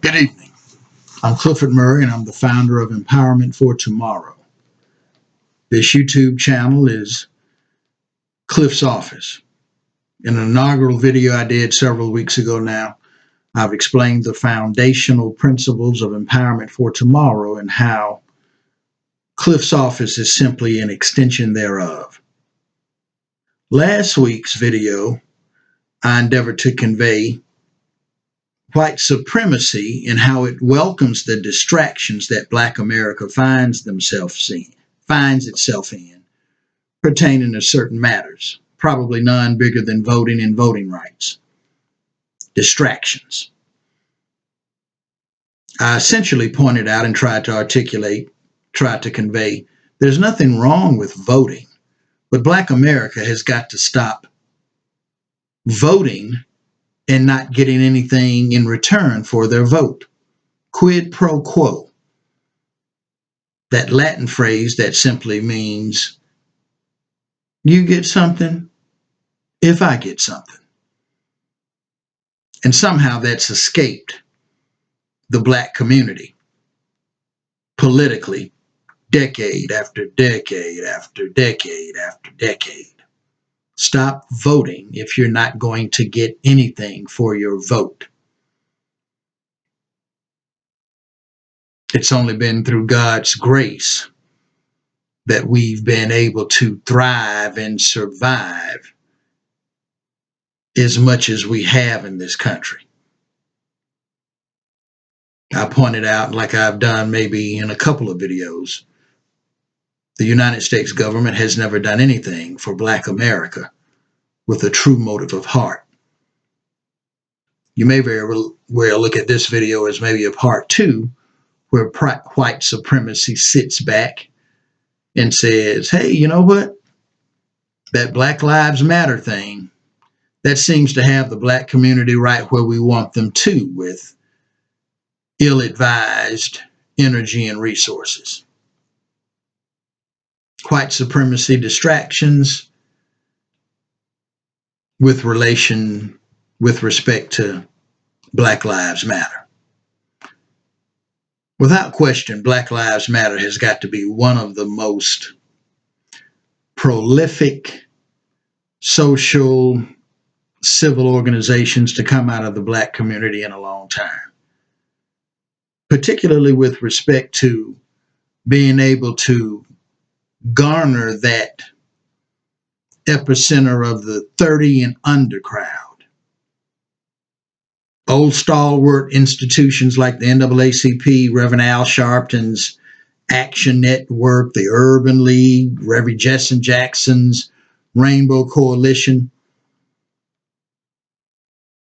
Good evening. I'm Clifford Murray, and I'm the founder of Empowerment for Tomorrow. This YouTube channel is Cliff's Office. In an inaugural video I did several weeks ago now, I've explained the foundational principles of Empowerment for Tomorrow and how Cliff's Office is simply an extension thereof. Last week's video, I endeavored to convey white supremacy and how it welcomes the distractions that Black America finds itself in pertaining to certain matters, probably none bigger than voting and voting rights. Distractions. I essentially pointed out and tried to convey, there's nothing wrong with voting, but Black America has got to stop voting and not getting anything in return for their vote. Quid pro quo. That Latin phrase that simply means you get something if I get something. And somehow that's escaped the Black community politically, decade after decade after decade after decade. Stop voting if you're not going to get anything for your vote. It's only been through God's grace that we've been able to thrive and survive as much as we have in this country. I pointed out, like I've done maybe in a couple of videos, the United States government has never done anything for Black America with a true motive of heart. You may very well look at this video as maybe a part 2, where white supremacy sits back and says, hey, you know what? That Black Lives Matter thing, that seems to have the Black community right where we want them to, with ill-advised energy and resources. White supremacy distractions with respect to Black Lives Matter. Without question, Black Lives Matter has got to be one of the most prolific social, civil organizations to come out of the Black community in a long time, particularly with respect to being able to garner that epicenter of the 30 and under crowd. Old stalwart institutions like the NAACP, Reverend Al Sharpton's Action Network, the Urban League, Reverend Jesse Jackson's Rainbow Coalition.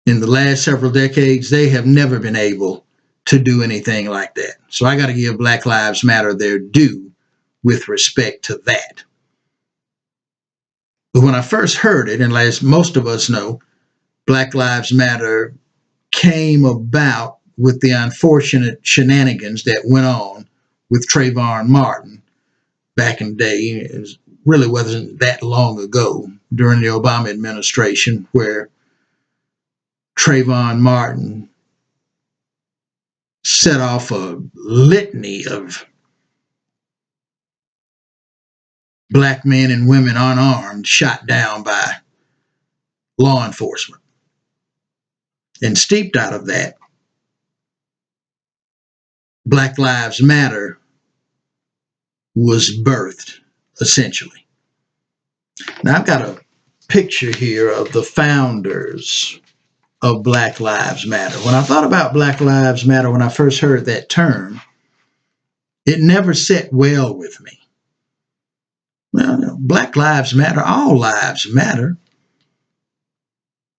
In the last several decades, they have never been able to do anything like that. So I got to give Black Lives Matter their due with respect to that. But when I first heard it, and as most of us know, Black Lives Matter came about with the unfortunate shenanigans that went on with Trayvon Martin back in the day. It really wasn't that long ago, during the Obama administration, where Trayvon Martin set off a litany of Black men and women unarmed shot down by law enforcement. And steeped out of that, Black Lives Matter was birthed, essentially. Now, I've got a picture here of the founders of Black Lives Matter. When I thought about Black Lives Matter, when I first heard that term, it never sat well with me. Well, Black Lives Matter, all lives matter.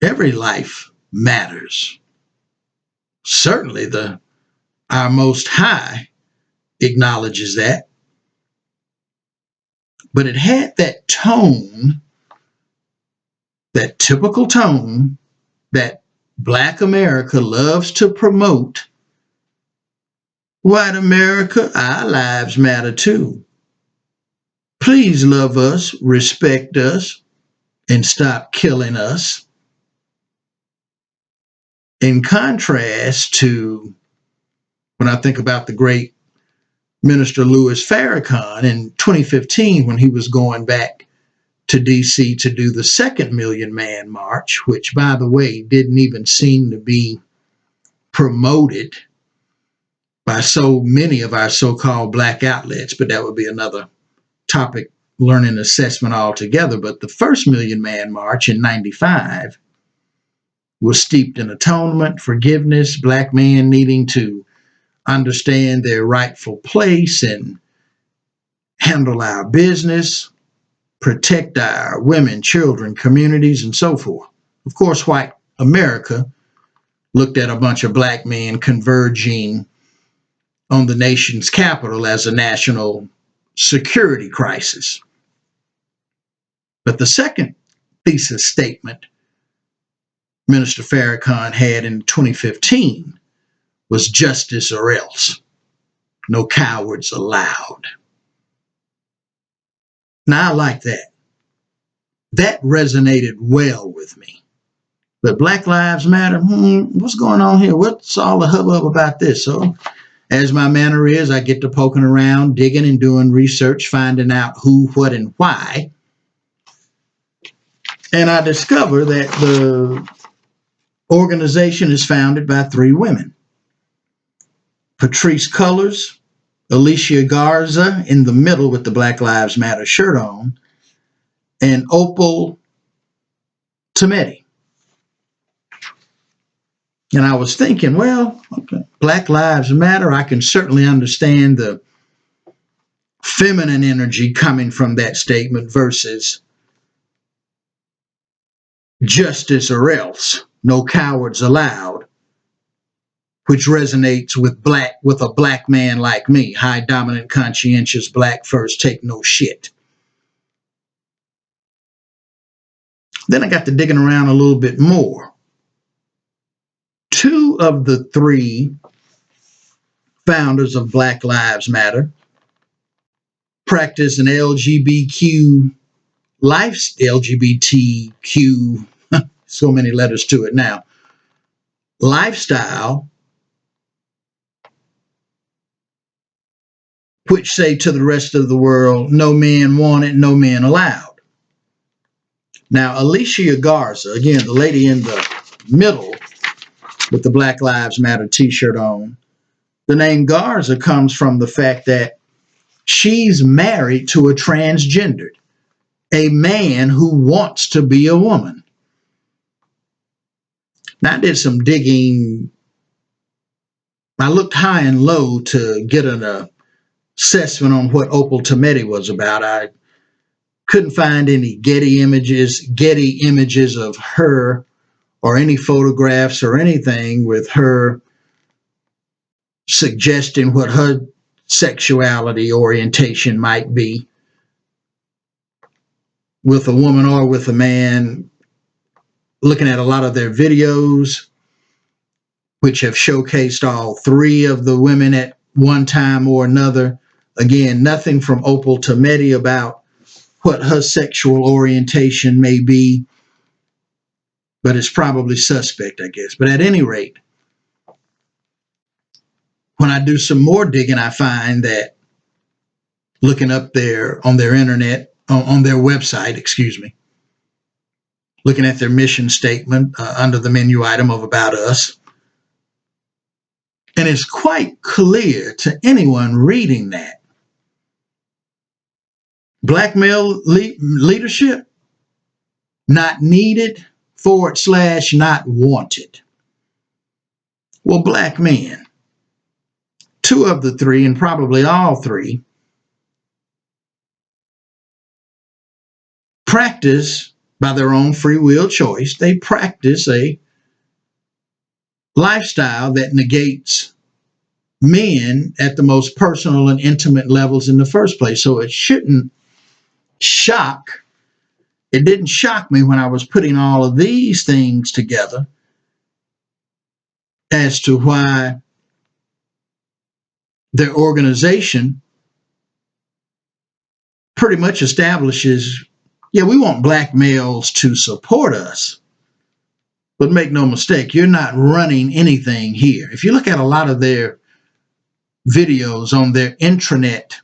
Every life matters. Certainly our Most High acknowledges that. But it had that tone, that typical tone that Black America loves to promote. White America, our lives matter too. Please love us, respect us, and stop killing us. In contrast to when I think about the great Minister Louis Farrakhan in 2015 when he was going back to D.C. to do the second Million Man March, which, by the way, didn't even seem to be promoted by so many of our so-called black outlets, but that would be another topic, learning assessment altogether. But the first Million Man March in 95 was steeped in atonement, forgiveness, black men needing to understand their rightful place and handle our business, protect our women, children, communities, and so forth. Of course, white America looked at a bunch of black men converging on the nation's capital as a national security crisis. But the second thesis statement Minister Farrakhan had in 2015 was justice or else. No cowards allowed. Now, I like that. That resonated well with me. But Black Lives Matter, what's going on here? What's all the hubbub about this? So, as my manner is, I get to poking around, digging and doing research, finding out who, what, and why. And I discover that the organization is founded by three women. Patrisse Cullors, Alicia Garza in the middle with the Black Lives Matter shirt on, and Opal Tometi. And I was thinking, well, okay, Black Lives Matter, I can certainly understand the feminine energy coming from that statement versus justice or else, no cowards allowed, which resonates with a black man like me, high dominant, conscientious, black first, take no shit. Then I got to digging around a little bit more. Two of the three founders of Black Lives Matter practice an LGBTQ so many letters to it now, lifestyle, which say to the rest of the world, no men wanted, no men allowed. Now, Alicia Garza, again, the lady in the middle with the Black Lives Matter t-shirt on, the name Garza comes from the fact that she's married to a transgendered, a man who wants to be a woman. Now, I did some digging. I looked high and low to get an assessment on what Opal Tometi was about. I couldn't find any Getty images of her or any photographs or anything with her suggesting what her sexuality orientation might be with a woman or with a man. Looking at a lot of their videos, which have showcased all three of the women at one time or another. Again, nothing from Opal Tometi about what her sexual orientation may be, but it's probably suspect, I guess. But at any rate, when I do some more digging, I find that looking up there on their internet, on their website, looking at their mission statement under the menu item of About Us, and it's quite clear to anyone reading that black male leadership, not needed / not wanted. Well, black men, two of the three, and probably all three, practice by their own free will choice. They practice a lifestyle that negates men at the most personal and intimate levels in the first place. So it didn't shock me when I was putting all of these things together as to why their organization pretty much establishes, yeah, we want black males to support us, but make no mistake, you're not running anything here. If you look at a lot of their videos on their intranet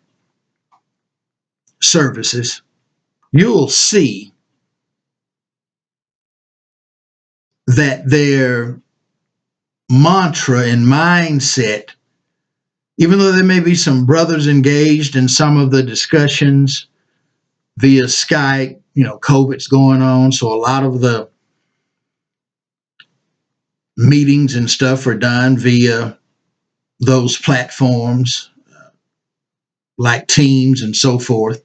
services, you'll see that their mantra and mindset, even though there may be some brothers engaged in some of the discussions via Skype, COVID's going on, so a lot of the meetings and stuff are done via those platforms like Teams and so forth.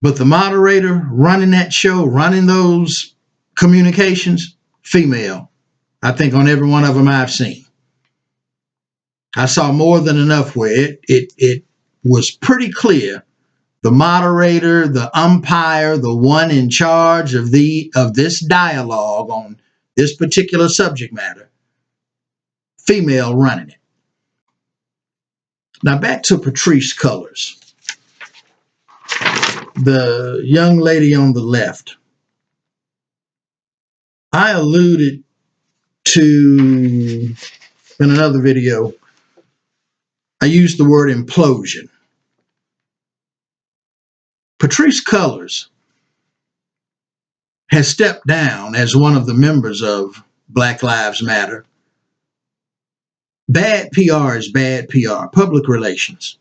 But the moderator running that show, running those communications, female. I think on every one of them I've seen. I saw more than enough where it was pretty clear. The moderator, the umpire, the one in charge of this dialogue on this particular subject matter, female running it. Now back to Patrisse Cullors, the young lady on the left. I alluded to in another video, I used the word implosion. Patrisse Cullors has stepped down as one of the members of Black Lives Matter. Bad PR is bad PR, public relations.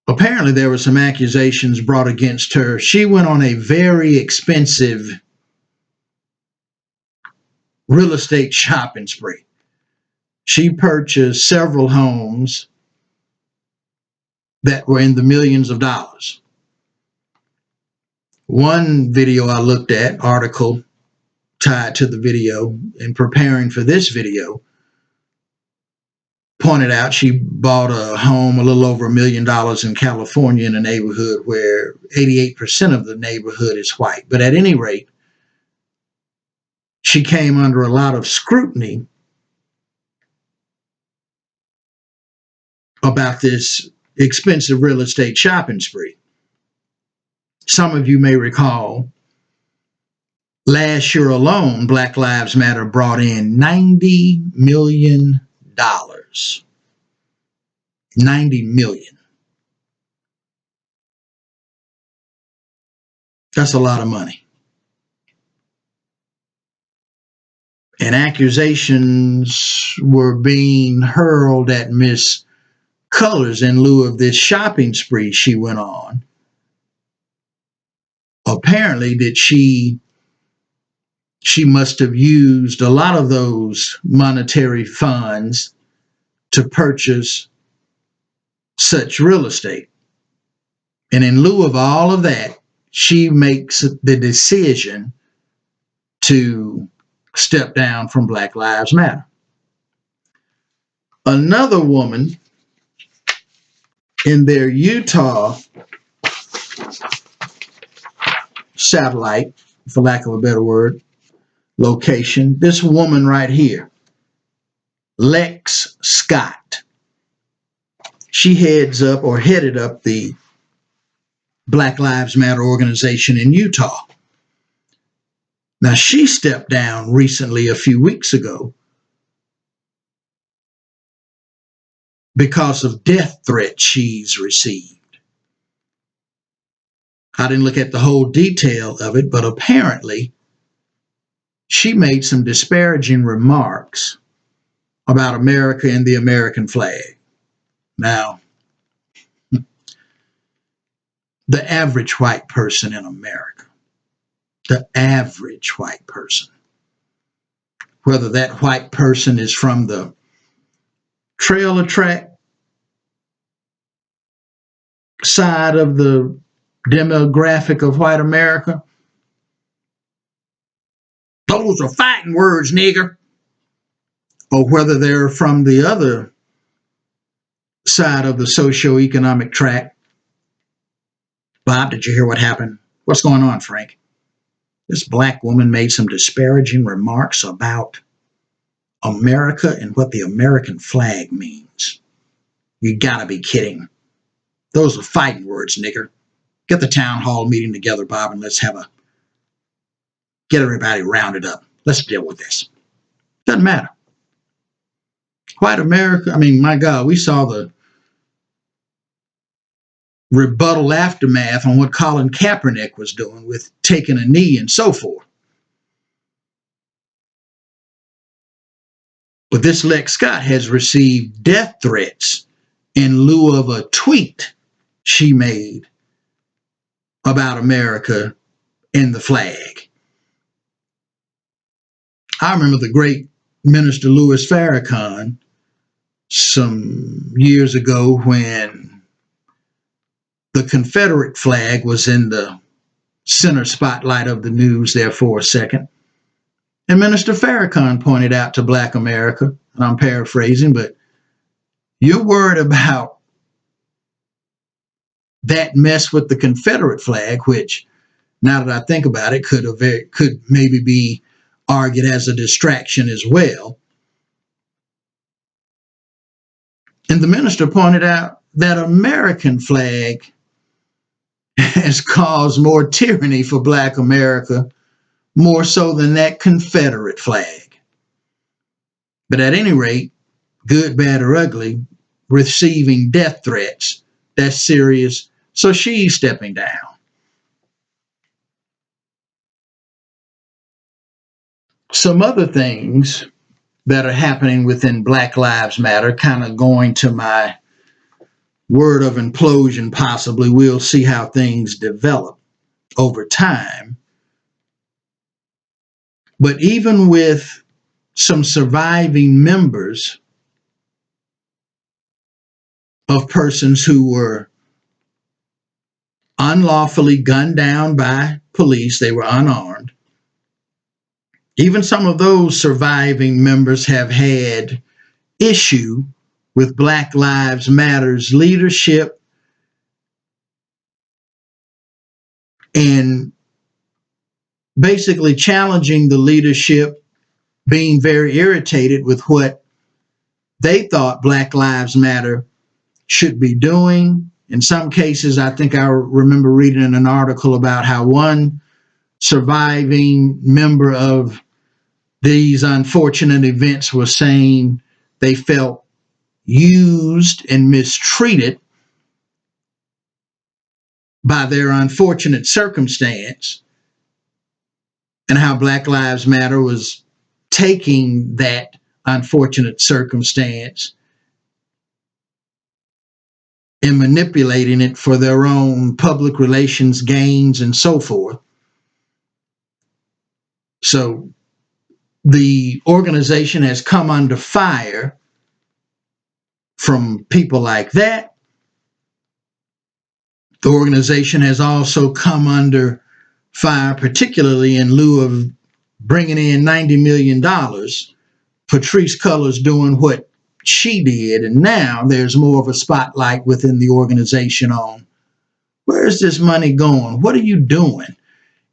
Apparently there were some accusations brought against her. She went on a very expensive real estate shopping spree. She purchased several homes that were in the millions of dollars. One video I looked at, article tied to the video, in preparing for this video, pointed out she bought a home a little over $1 million in California in a neighborhood where 88% of the neighborhood is white. But at any rate, she came under a lot of scrutiny about this expensive real estate shopping spree. Some of you may recall, last year alone, Black Lives Matter brought in $90 million. $90 million. That's a lot of money. And accusations were being hurled at Miss Cullors in lieu of this shopping spree she went on. Apparently that she must have used a lot of those monetary funds to purchase such real estate. And in lieu of all of that, she makes the decision to step down from Black Lives Matter. Another woman in their Utah satellite, for lack of a better word, location, this woman right here, Lex Scott. She headed up the Black Lives Matter organization in Utah. Now, she stepped down recently, a few weeks ago, because of death threats she's received. I didn't look at the whole detail of it, but apparently she made some disparaging remarks about America and the American flag. Now, the average white person in America, the average white person, whether that white person is from the trailer track side of the demographic of white America, those are fighting words, nigger, or whether they're from the other side of the socioeconomic track. Bob, did you hear what happened? What's going on, Frank? This black woman made some disparaging remarks about America and what the American flag means. You gotta be kidding. Those are fighting words, nigger. Get the town hall meeting together, Bob, and let's get everybody rounded up. Let's deal with this. Doesn't matter. White America, I mean, my God, we saw the rebuttal aftermath on what Colin Kaepernick was doing with taking a knee and so forth. But this Lex Scott has received death threats in lieu of a tweet she made about America and the flag. I remember the great Minister Louis Farrakhan some years ago when the Confederate flag was in the center spotlight of the news there for a second. And Minister Farrakhan pointed out to Black America, and I'm paraphrasing, but you're worried about that mess with the Confederate flag, which, now that I think about it, could maybe be argued as a distraction as well. And the minister pointed out that American flag has caused more tyranny for Black America, more so than that Confederate flag. But at any rate, good, bad, or ugly, receiving death threats, that's serious. So she's stepping down. Some other things that are happening within Black Lives Matter, kind of going to my word of implosion, possibly. We'll see how things develop over time. But even with some surviving members of persons who were unlawfully gunned down by police, they were unarmed. Even some of those surviving members have had issue with Black Lives Matter's leadership and basically challenging the leadership, being very irritated with what they thought Black Lives Matter should be doing. In some cases, I think I remember reading in an article about how one surviving member of these unfortunate events was saying they felt used and mistreated by their unfortunate circumstance, and how Black Lives Matter was taking that unfortunate circumstance and manipulating it for their own public relations gains and so forth. So the organization has come under fire from people like that. The organization has also come under fire, particularly in lieu of bringing in $90 million. Patrisse Cullors doing what she did, and now there's more of a spotlight within the organization on where's this money going? What are you doing?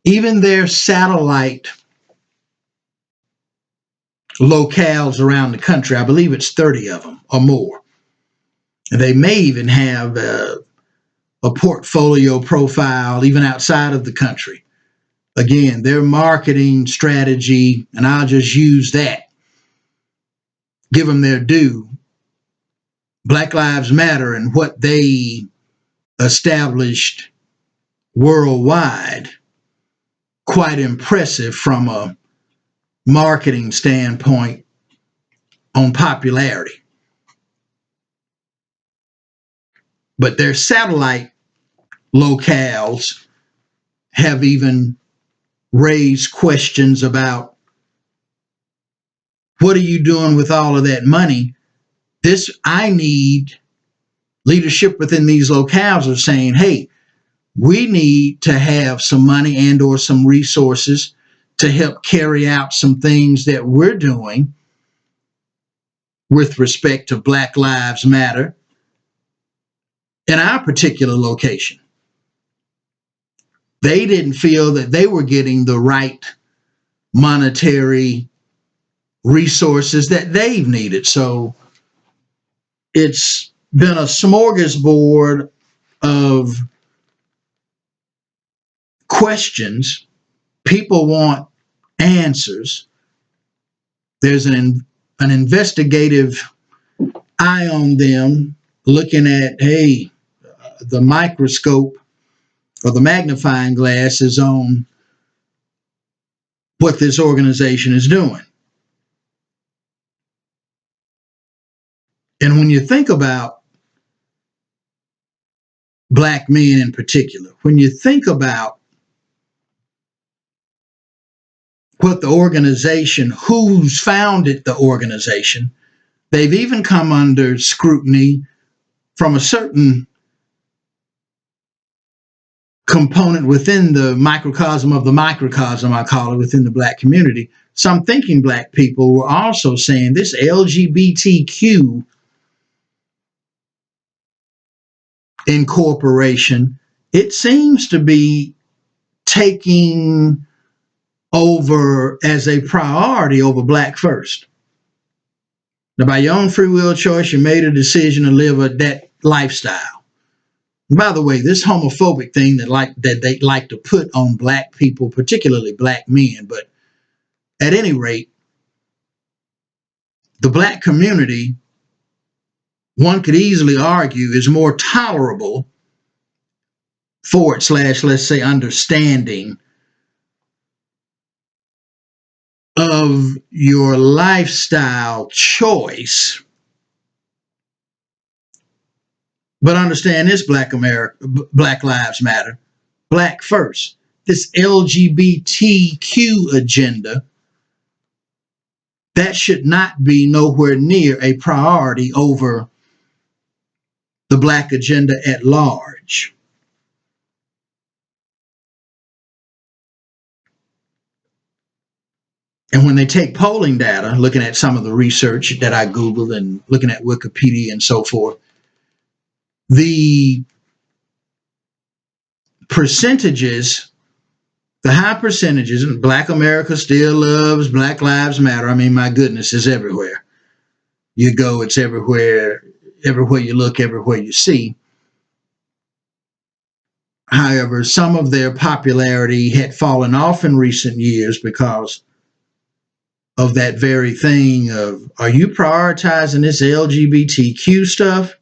Even their satellite locales around the country, I believe it's 30 of them or more. They may even have a portfolio profile even outside of the country. Again, their marketing strategy, and I'll just use that, give them their due. Black Lives Matter and what they established worldwide, quite impressive from a marketing standpoint on popularity. But their satellite locales have even raised questions about what are you doing with all of that money? I need leadership within these locales are saying, hey, we need to have some money and or some resources to help carry out some things that we're doing with respect to Black Lives Matter in our particular location. They didn't feel that they were getting the right monetary resources that they've needed. So it's been a smorgasbord of questions. People want answers. There's an investigative eye on them, looking at, hey, the microscope or the magnifying glass is on what this organization is doing. And when you think about black men in particular, when you think about what the organization, who's founded the organization, they've even come under scrutiny from a certain component within the microcosm of the microcosm, I call it, within the black community. Some thinking black people were also saying this LGBTQ incorporation, it seems to be taking over as a priority over black first. Now, by your own free will choice, you made a decision to live that lifestyle. And by the way, this homophobic thing that they like to put on black people, particularly black men, but at any rate, the black community, one could easily argue, is more tolerable / let's say, understanding of your lifestyle choice. But understand this, Black Lives Matter, black first. This LGBTQ agenda, that should not be nowhere near a priority over the black agenda at large. And when they take polling data, looking at some of the research that I Googled and looking at Wikipedia and so forth, the percentages, the high percentages, and Black America still loves Black Lives Matter. I mean, my goodness, it's everywhere. You go, it's everywhere. Everywhere you look, everywhere you see. However, some of their popularity had fallen off in recent years because of that very thing of, are you prioritizing this LGBTQ stuff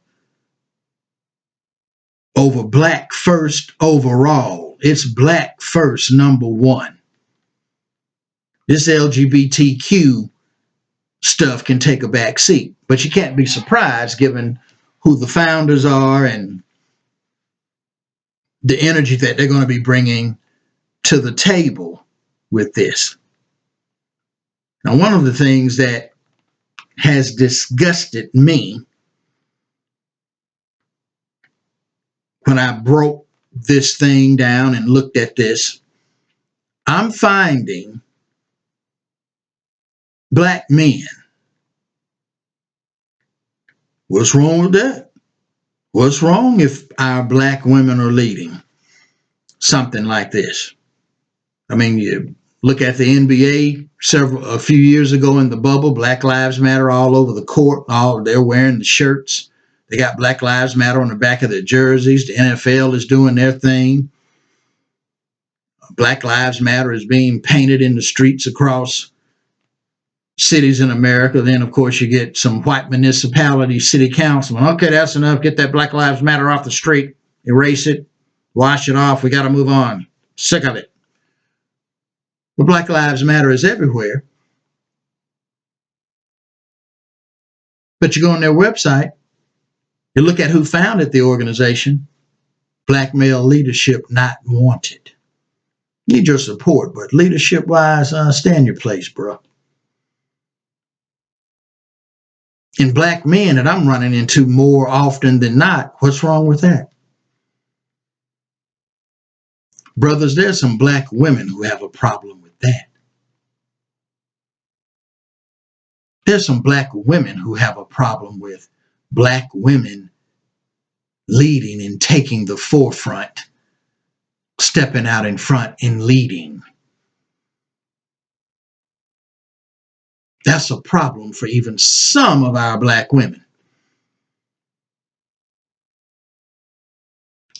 over black first overall? It's black first, number one. This LGBTQ stuff can take a back seat, but you can't be surprised given who the founders are and the energy that they're going to be bringing to the table with this. Now, one of the things that has disgusted me when I broke this thing down and looked at this, I'm finding black men. What's wrong with that? What's wrong if our black women are leading something like this? I mean, you look at the NBA a few years ago in the bubble, Black Lives Matter all over the court. They're wearing the shirts. They got Black Lives Matter on the back of their jerseys. The NFL is doing their thing. Black Lives Matter is being painted in the streets across cities in America. Then, of course, you get some white municipality city councilman. Okay, that's enough. Get that Black Lives Matter off the street. Erase it. Wash it off. We got to move on. Sick of it. But Black Lives Matter is everywhere. But you go on their website, you look at who founded the organization, black male leadership not wanted. Need your support, but leadership-wise, stay in your place, bro. And black men that I'm running into more often than not, what's wrong with that? Brothers, there's some black women who have a problem with that. There's some black women who have a problem with black women leading and taking the forefront, stepping out in front and leading. That's a problem for even some of our black women.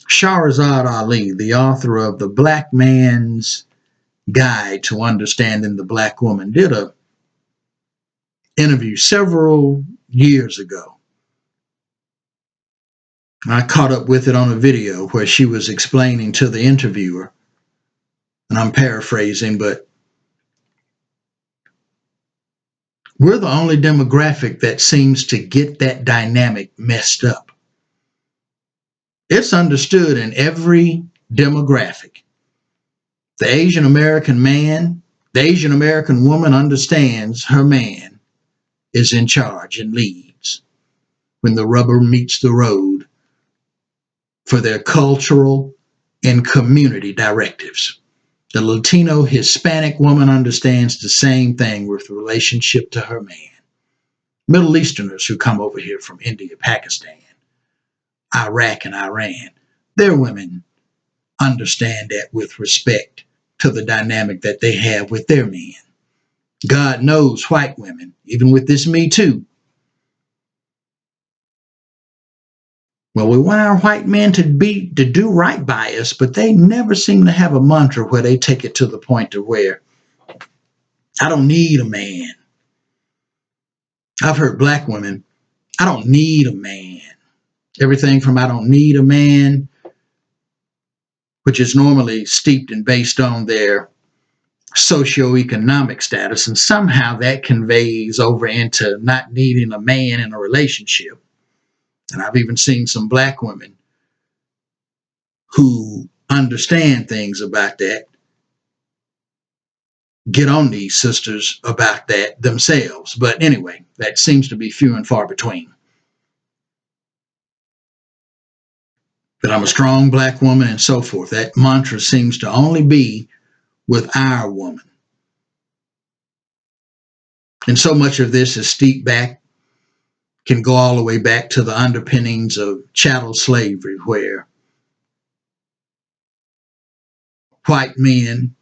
Shahrazad Ali, the author of The Black Man's Guide to Understanding the Black Woman, did an interview several years ago. I caught up with it on a video where she was explaining to the interviewer, and I'm paraphrasing, but we're the only demographic that seems to get that dynamic messed up. It's understood in every demographic. The Asian American man, the Asian American woman understands her man is in charge and leads when the rubber meets the road for their cultural and community directives. The Latino Hispanic woman understands the same thing with relationship to her man. Middle Easterners who come over here from India, Pakistan, Iraq, and Iran, their women understand that with respect to the dynamic that they have with their men. God knows white women, even with this Me Too. Well, we want our white men to do right by us, but they never seem to have a mantra where they take it to the point to where I don't need a man. I've heard black women, I don't need a man. Everything from I don't need a man, which is normally steeped and based on their socioeconomic status, and somehow that conveys over into not needing a man in a relationship. And I've even seen some black women who understand things about that get on these sisters about that themselves. But anyway, that seems to be few and far between. That I'm a strong black woman and so forth. That mantra seems to only be with our woman. And so much of this is steeped back, can go all the way back to the underpinnings of chattel slavery, where white men,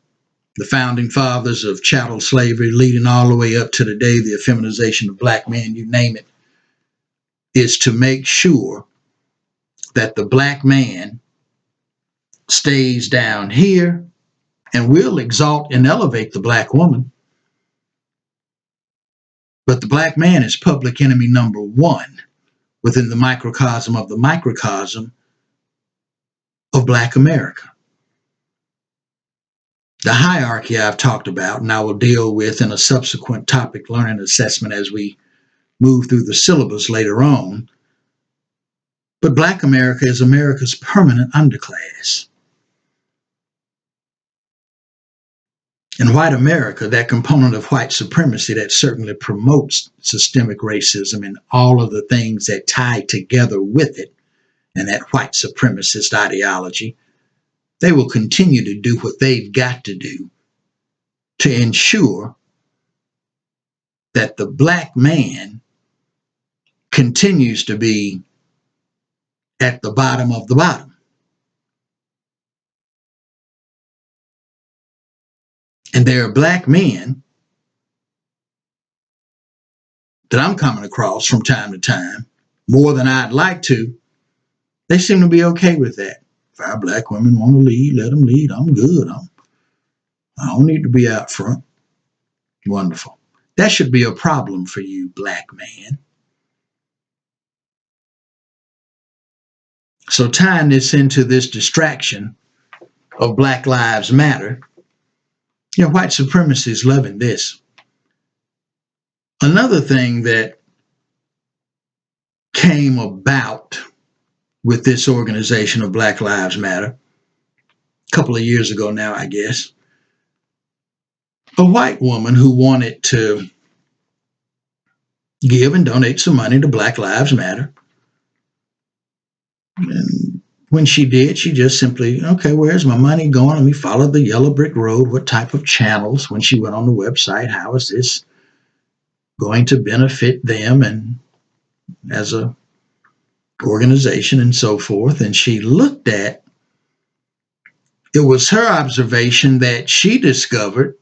the founding fathers of chattel slavery, leading all the way up to today, the effeminization of black men, you name it, is to make sure that the black man stays down here, and we'll exalt and elevate the black woman. But the black man is public enemy number one within the microcosm of the microcosm of black America. The hierarchy I've talked about, and I will deal with in a subsequent topic learning assessment as we move through the syllabus later on. But black America is America's permanent underclass. In white America, that component of white supremacy that certainly promotes systemic racism and all of the things that tie together with it, and that white supremacist ideology, they will continue to do what they've got to do to ensure that the black man continues to be at the bottom of the bottom. And there are black men that I'm coming across from time to time, more than I'd like to. They seem to be okay with that. If our black women want to lead, let them lead. I'm good. I don't need to be out front. Wonderful. That should be a problem for you, black man. So tying this into this distraction of Black Lives Matter, white supremacy is loving this. Another thing that came about with this organization of Black Lives Matter, a couple of years ago now, I guess, a white woman who wanted to give and donate some money to Black Lives Matter. And when she did, she just simply, okay, where's my money going? Let me follow the yellow brick road. What type of channels? When she went on the website, how is this going to benefit them and as a organization and so forth? And she looked at, it was her observation that she discovered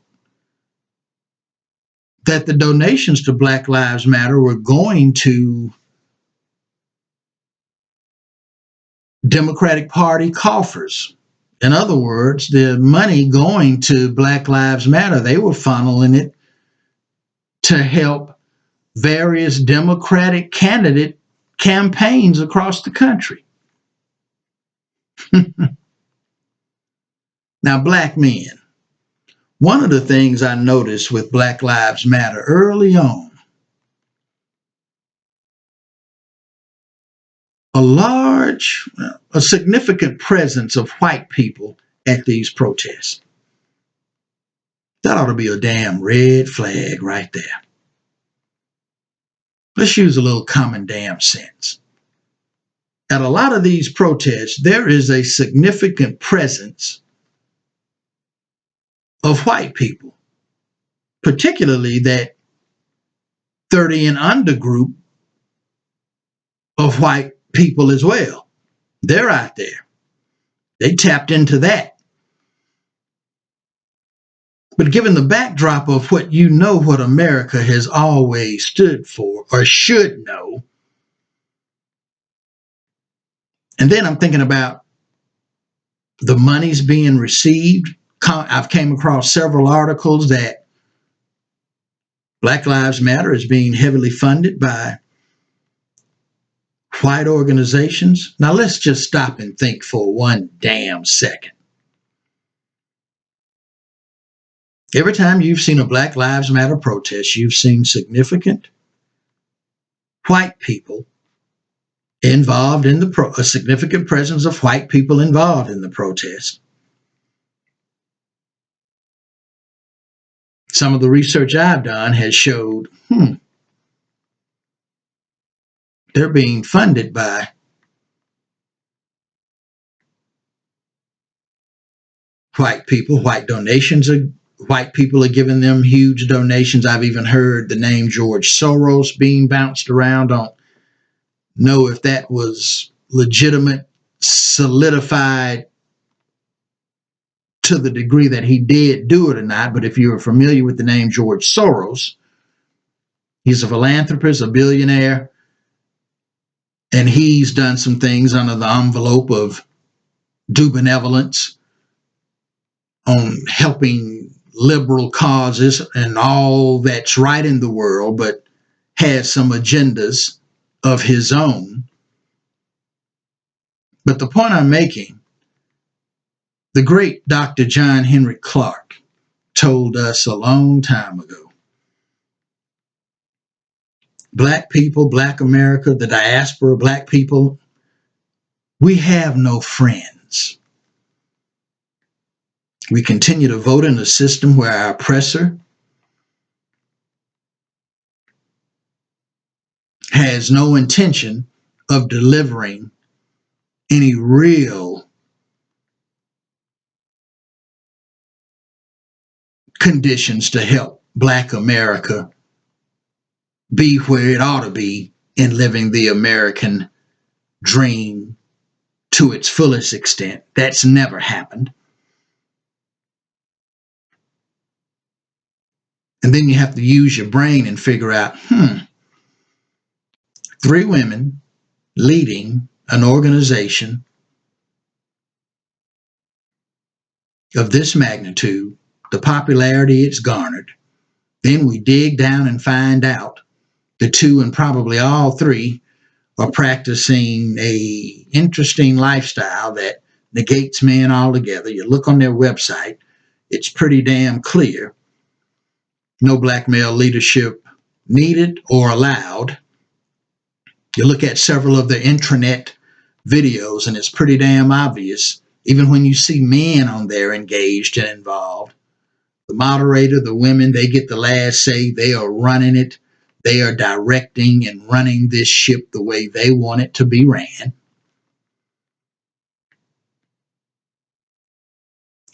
that the donations to Black Lives Matter were going to Democratic Party coffers. In other words, the money going to Black Lives Matter, they were funneling it to help various Democratic candidate campaigns across the country. Now, black men, one of the things I noticed with Black Lives Matter early on, a significant presence of white people at these protests. That ought to be a damn red flag right there. Let's use a little common damn sense. At a lot of these protests, there is a significant presence of white people, particularly that 30 and under group of white people as well. They're out there. They tapped into that. But given the backdrop of what America has always stood for, or should know, and then I'm thinking about the monies being received. I've came across several articles that Black Lives Matter is being heavily funded by white organizations. Now let's just stop and think for one damn second. Every time you've seen a Black Lives Matter protest, you've seen significant white people involved in a significant presence of white people involved in the protest. Some of the research I've done has showed, they're being funded by white people. White people are giving them huge donations. I've even heard the name George Soros being bounced around. Don't know if that was legitimate, solidified to the degree that he did do it or not. But if you're familiar with the name George Soros, he's a philanthropist, a billionaire, and he's done some things under the envelope of due benevolence on helping liberal causes and all that's right in the world, but has some agendas of his own. But the point I'm making, the great Dr. John Henry Clark told us a long time ago, black people, black America, the diaspora, black people, we have no friends. We continue to vote in a system where our oppressor has no intention of delivering any real conditions to help Black America be where it ought to be in living the American dream to its fullest extent. That's never happened. And then you have to use your brain and figure out, 3 women leading an organization of this magnitude, the popularity it's garnered. Then we dig down and find out the 2 and probably all 3 are practicing a interesting lifestyle that negates men altogether. You look on their website, it's pretty damn clear. No black male leadership needed or allowed. You look at several of their intranet videos and it's pretty damn obvious, even when you see men on there engaged and involved. The moderator, the women, they get the last say. They are running it. They are directing and running this ship the way they want it to be ran.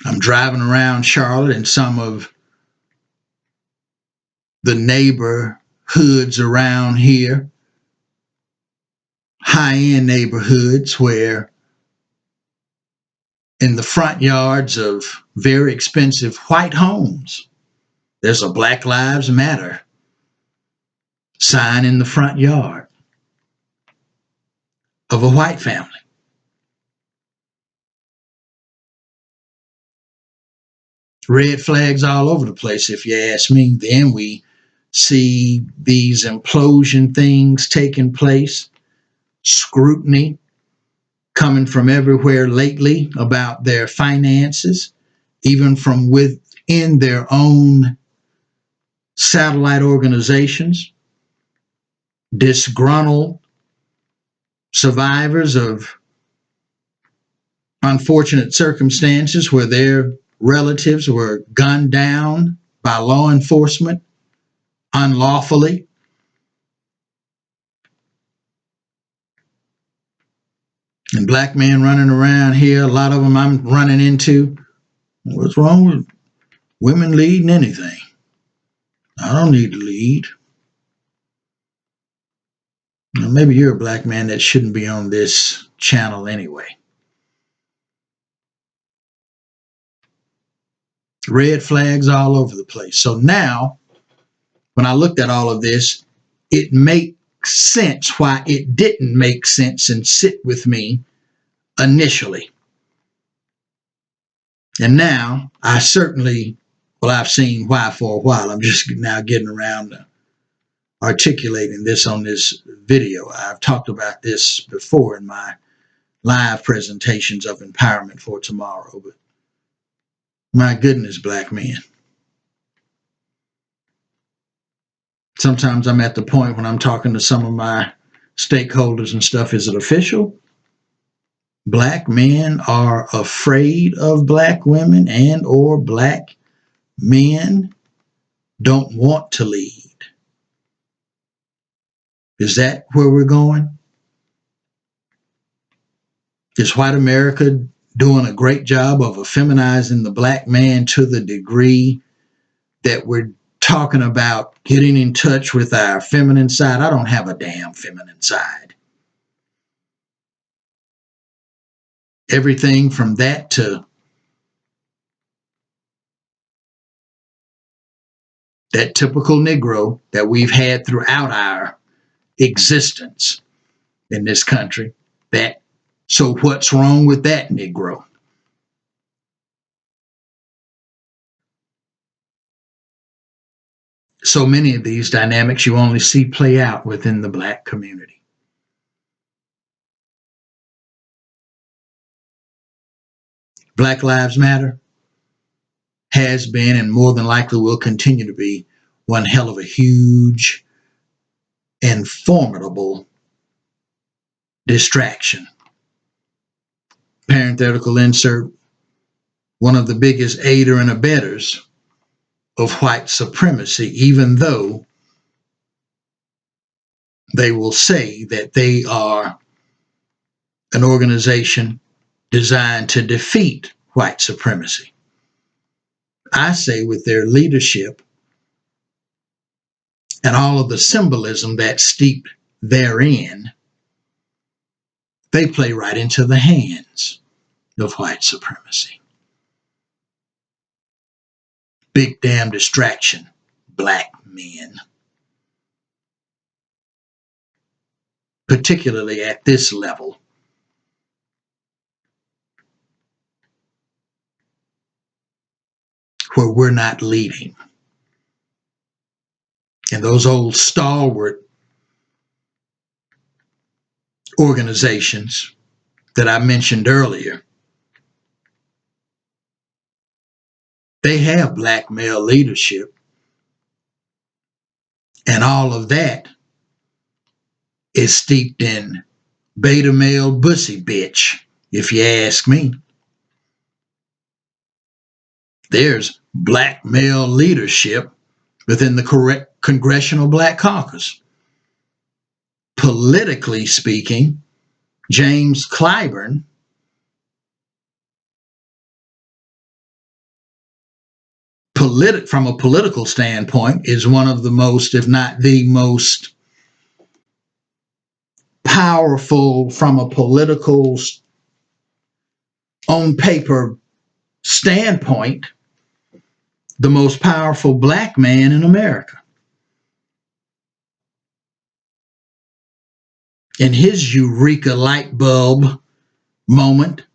I'm driving around Charlotte and some of the neighborhoods around here, high-end neighborhoods where in the front yards of very expensive white homes, there's a Black Lives Matter sign in the front yard of a white family. Red flags all over the place, if you ask me. Then we see these implosion things taking place, scrutiny, coming from everywhere lately about their finances, even from within their own satellite organizations, disgruntled survivors of unfortunate circumstances where their relatives were gunned down by law enforcement unlawfully. And black men running around here, a lot of them I'm running into. What's wrong with women leading anything? I don't need to lead. Now, maybe you're a black man that shouldn't be on this channel anyway. Red flags all over the place. So now, when I looked at all of this, it makes sense why it didn't make sense and sit with me initially. And now I certainly, well, I've seen why for a while. I'm just now getting around to articulating this on this video. I've talked about this before in my live presentations of Empowerment for Tomorrow, but my goodness, black men. Sometimes I'm at the point when I'm talking to some of my stakeholders and stuff, is it official? Black men are afraid of black women, and or black men don't want to lead. Is that where we're going? Is white America doing a great job of effeminizing the black man to the degree that we're talking about getting in touch with our feminine side? I don't have a damn feminine side. Everything from that to that typical Negro that we've had throughout our existence in this country. So what's wrong with that Negro? So many of these dynamics you only see play out within the black community. Black Lives Matter has been and more than likely will continue to be one hell of a huge and formidable distraction. Parenthetical insert, one of the biggest aider and abettors of white supremacy, even though they will say that they are an organization designed to defeat white supremacy. I say with their leadership and all of the symbolism that's steeped therein, they play right into the hands of white supremacy. Big damn distraction, black men. Particularly at this level. Where we're not leading. And those old stalwart organizations that I mentioned earlier, they have black male leadership. And all of that is steeped in beta male bussy bitch, if you ask me. There's black male leadership within the Congressional Black Caucus. Politically speaking, James Clyburn from a political standpoint is one of the most, if not the most powerful from a political on paper standpoint, the most powerful black man in America. In his eureka light bulb moment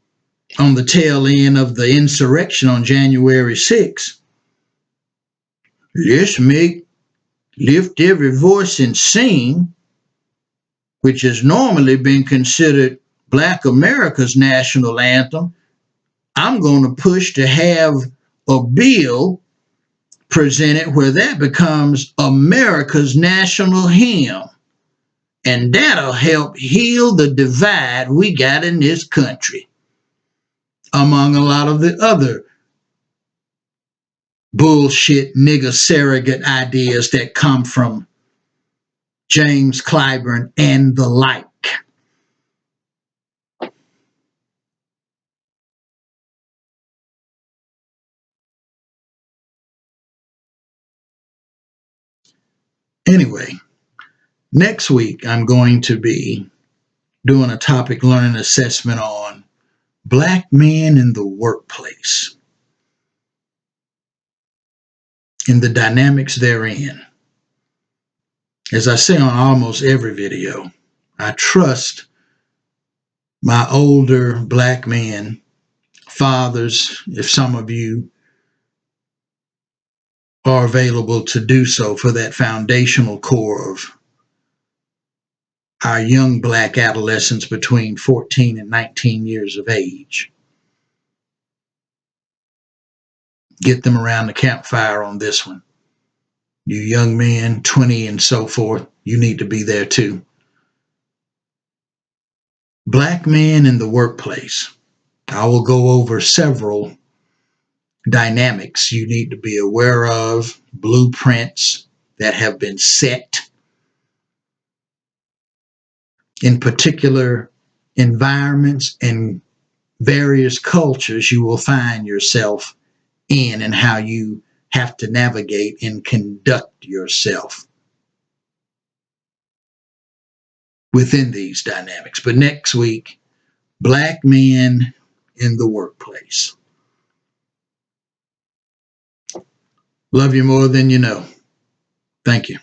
on the tail end of the insurrection on January 6th, let's lift every voice and sing, which has normally been considered Black America's national anthem, I'm going to push to have a bill presented where that becomes America's national hymn. And that'll help heal the divide we got in this country, among a lot of the other bullshit nigger surrogate ideas that come from James Clyburn and the like. Anyway, next week I'm going to be doing a topic learning assessment on Black men in the workplace and the dynamics therein. As I say on almost every video, I trust my older Black men, fathers, if some of you are available to do so, for that foundational core of our young Black adolescents between 14 and 19 years of age. Get them around the campfire on this one. You young men, 20 and so forth, you need to be there too. Black men in the workplace. I will go over several dynamics you need to be aware of, blueprints that have been set in particular environments and various cultures you will find yourself in, and how you have to navigate and conduct yourself within these dynamics. But next week, Black men in the workplace. Love you more than you know. Thank you.